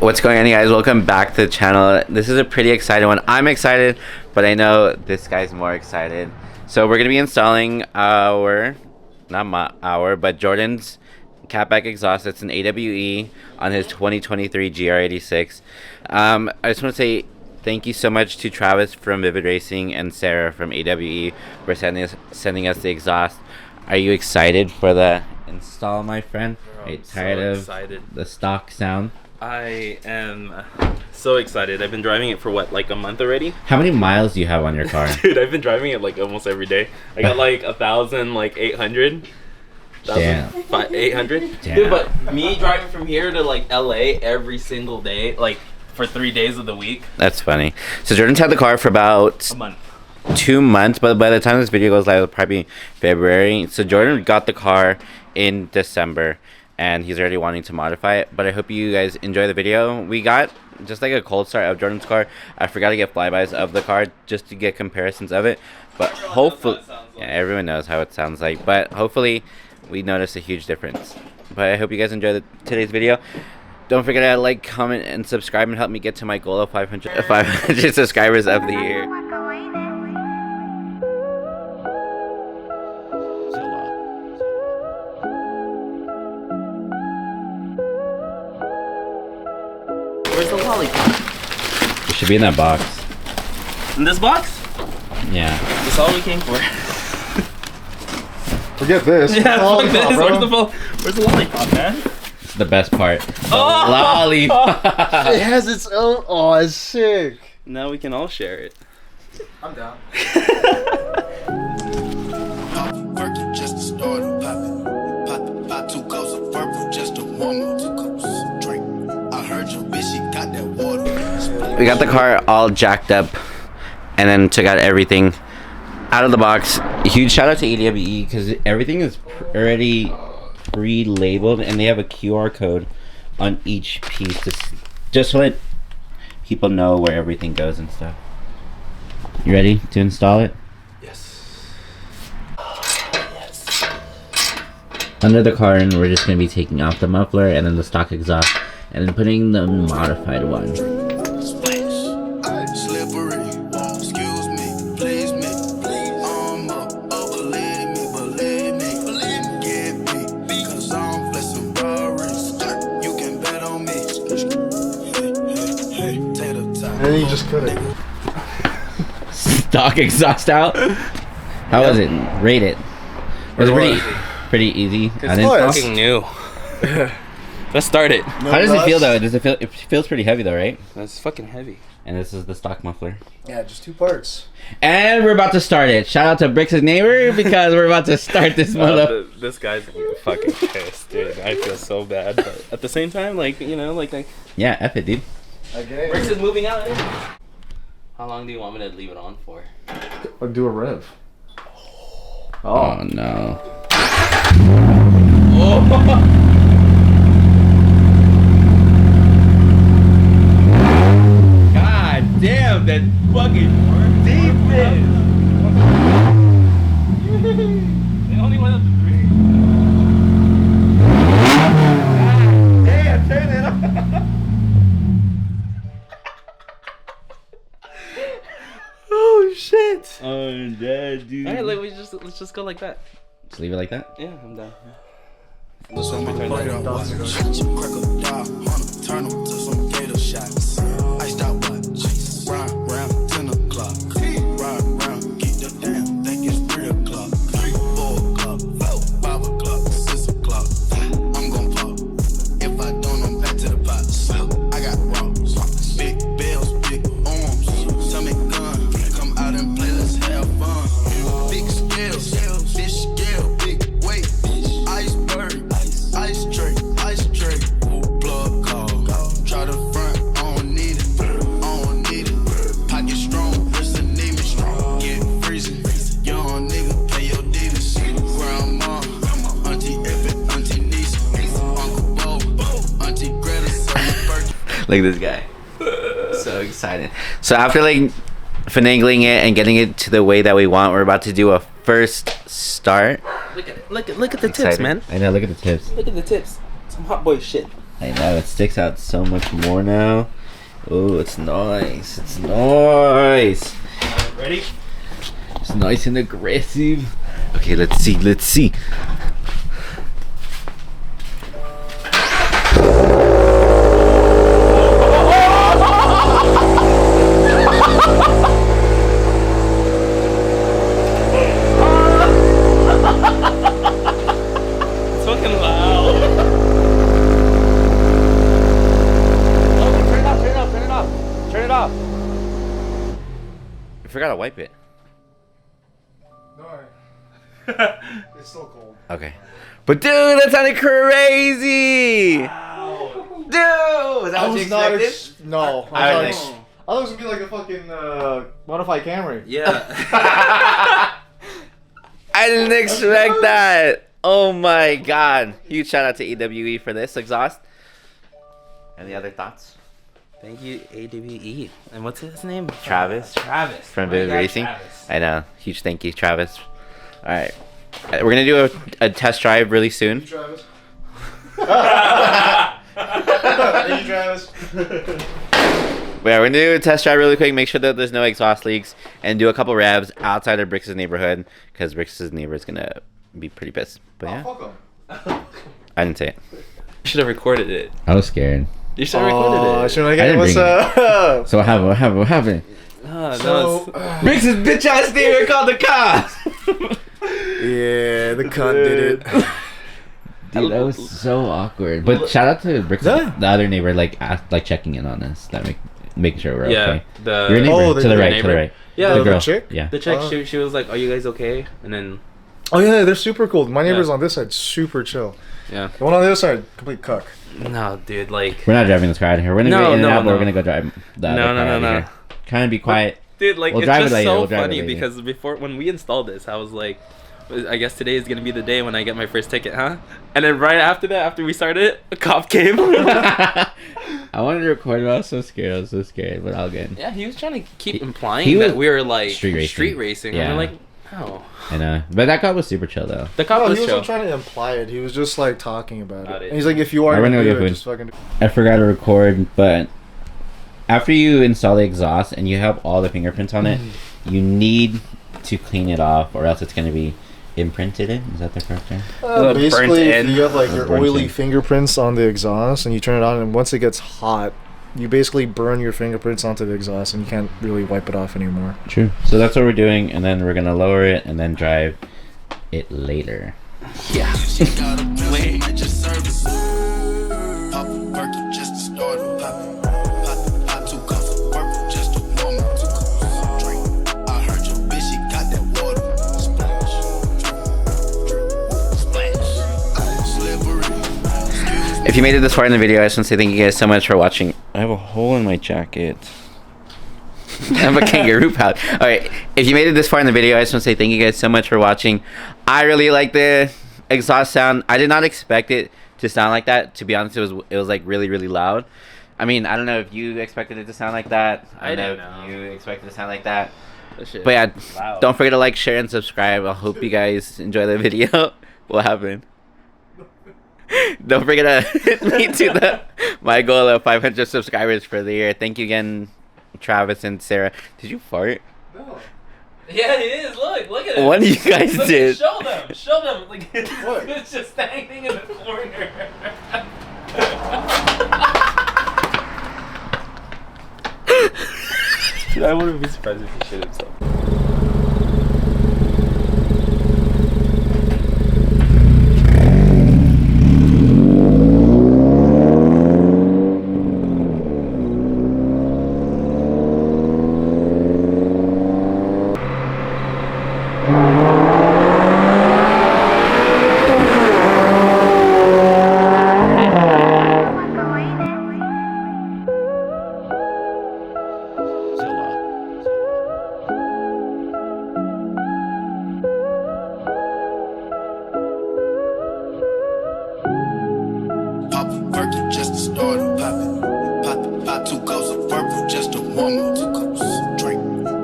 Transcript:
What's going on, you guys? Welcome back to the channel. This is a pretty exciting one. I'm excited, but I know this guy's more excited. So we're gonna be installing but Jordan's Catback exhaust. It's an AWE on his 2023 GR86. I just want to say thank you so much to Travis from Vivid Racing and Sarah from AWE for sending us the exhaust. Are you excited for the install, my friend? Bro, Are you tired of the stock sound? I am so excited. I've been driving it for what, like a month already? How many miles do you have on your car? Dude, I've been driving it like almost every day. I got like 1,000, like 800. Damn. 800? Damn. Dude, but me driving from here to like LA every single day, like for 3 days of the week. That's funny. So Jordan's had the car for about a month. 2 months, but by the time this video goes live, it'll probably be February. So Jordan got the car in December, and he's already wanting to modify it. But I hope you guys enjoy the video. We got just like a cold start of Jordan's car. I forgot to get flybys of the car just to get comparisons of it. But hopefully, yeah, everyone knows how it sounds like. But hopefully, we notice a huge difference. But I hope you guys enjoy today's video. Don't forget to like, comment, and subscribe and help me get to my goal of 500 subscribers of the year. Where's the lollipop? It should be in that box. In this box? Yeah. That's all we came for. Forget this. Yeah, fuck this. Bro. Where's the lollipop, man? It's the best part. The Oh! lollipop. It has its own. Oh, it's sick. Now we can all share it. I'm down. Perky just to start and pop it. Pop 2 cups of purple just to warm up 2 cups. Drink. I heard your bitch, she got that water. We got the car all jacked up and then took out everything out of the box. Huge shout out to AWE because everything is already pre-labeled and they have a QR code on each piece just to let people know where everything goes and stuff. You ready to install it? Yes. Under the car, and we're just going to be taking off the muffler and then the stock exhaust and then putting the modified one. Slippery. Excuse me. Please me. Believe me. Get me. Cause I'm flexing Rory's. You can bet on me. Hey, take the time. And you just cut it. Stock exhaust out. How was it? Rate it. It was pretty easy. It's fucking new. Let's start it. How does it feel though? Does it feel? It feels pretty heavy though, right? That's fucking heavy. And this is the stock muffler. Yeah, just 2 parts. And we're about to start it. Shout out to Bricks' neighbor because we're about to start this mother. This guy's fucking pissed, dude. I feel so bad, but at the same time, like, you know, like Yeah, F it, dude. Okay. Rex is moving out. How long do you want me to leave it on for? Or do a rev. Oh no. God damn, that fucking defense. They only went up to 3. Damn, turn it off. Oh shit! I'm dead, dude. Alright, let's just go like that. Just leave it like that. Yeah, I'm down. Some bite up, watch. Crack a dial, turn them to some gator shots. Iced out watch. Ride round 10 o'clock. Ride round, keep the damn. Think it's 3 o'clock. 4 o'clock, 5 o'clock, 6 o'clock. I'm gon' pop. If I don't, I'm back to the pots. I got rocks. Big bells, big arms. Stomach gun. Come out and play, let's have fun. Big scales, fish scale, big weight. Iceberg, ice tray, plug call. Try to front, I don't need it, Pocket strong, wrist anemic, get freezing. Young nigga, pay your deeders. Grandma, auntie Epic, auntie niece, Uncle Bo, auntie Greta, Look at this guy. So excited. So after like finagling it and getting it to the way that we want, we're about to do a first start. Look at it. Look at the tips, Excited. man. I know, look at the tips. Look at the tips. Some hot boy shit. I know, it sticks out so much more now. Oh, it's nice. It's nice. Ready? It's nice and aggressive. Okay, let's see. Let's see. It's fucking loud. Oh, turn it off, turn it off, turn it off. Turn it off. I forgot to wipe it. No, it's still cold. Okay. But dude, that sounded crazy! Ow. Dude! Was that what you expected? No. I I was thought it was gonna be like a fucking modified Camry. Yeah. I didn't expect that! Oh my god. Huge shout out to AWE for this exhaust. Any other thoughts? Thank you, AWE. And what's his name? Travis. Travis. From My Vivid guy, Racing. Travis. I know. Huge thank you, Travis. Alright. We're gonna do a test drive really soon. Travis. Thank you, Travis. But yeah, we're gonna do a test drive really quick, make sure that there's no exhaust leaks, and do a couple revs outside of Brix's neighborhood, because Brix's neighbor is gonna be pretty pissed. But yeah, Oh, fuck 'em. I didn't say it. You should have recorded it. I was scared. You should have recorded it. Should I I get didn't what's bring up? So what happened? What happened? What happened? No, So, Brix's bitch ass neighbor called the cops! yeah, the cunt did it. Dude, that was so awkward. But shout out to Brix, Yeah. the other neighbor, like checking in on us, that making sure we're yeah, okay. the Your neighbor, Oh, to the the right, to neighbor? the right. Yeah, the the girl. chick? Yeah. the chick. She was like, "Are you guys okay?" And then Oh yeah, they're super cool. My neighbor's Yeah. on this side, super chill. yeah. The one on the other side, complete cuck. No, dude, like We're not driving this car out of here. We're gonna No, go in and no, out, but no. we're gonna go drive the other No, car no, out of no, here. Kind of be quiet. dude, like We'll it's drive it just later, so we'll drive it funny later. because before when we installed this, I was like, I guess today is gonna be the day when I get my first ticket, huh? And then right after that, after we started it, a cop came. I wanted to record, but I was so scared. I was so scared, but all good. Yeah, he was trying to keep implying he was that we were like street racing. And Yeah. we're like, no. I know, but that cop was super chill though. The cop No, was he chill. wasn't trying to imply it. He was just like talking about About it. it. And he's like, if you are Alright, gonna we're do gonna it, go just fucking do I forgot to record, but after you install the exhaust and you have all the fingerprints on it, you need to clean it off, or else it's gonna be imprinted in. Is that the correct term? Burnt basically, if in. you have like your Burnt oily in. fingerprints on the exhaust and you turn it on, and once it gets hot, you basically burn your fingerprints onto the exhaust and you can't really wipe it off anymore. True. So that's what we're doing, and then we're gonna lower it and then drive it later. Yeah. She got a pistol at your service. Pop a perky just to start it. Pop 2 cups of purple just to warm up 2 cups of drink. I heard your bitch, she got that water. Splash, drip, splash. Slippery. If you made it this far in the video, I just want to say thank you guys so much for watching. I have a hole in my jacket. I have a kangaroo pouch. Alright, if you made it this far in the video, I just want to say thank you guys so much for watching. I really like the exhaust sound. I did not expect it to sound like that. To be honest, it was like really, really loud. I mean, I don't know if you expected it to sound like that. I don't didn't know if know. you expected it to sound like that. That shit. But yeah, Wow. don't forget to like, share, and subscribe. I hope you guys enjoy the video. What happened? Don't forget to hit me to my goal of 500 subscribers for the year. Thank you again, Travis and Sarah. Did you fart? No. Yeah, it is. Look at it. One of you guys Look, did. Show them. Like What? it's just standing in the corner. Dude, I wouldn't be surprised if he shit himself.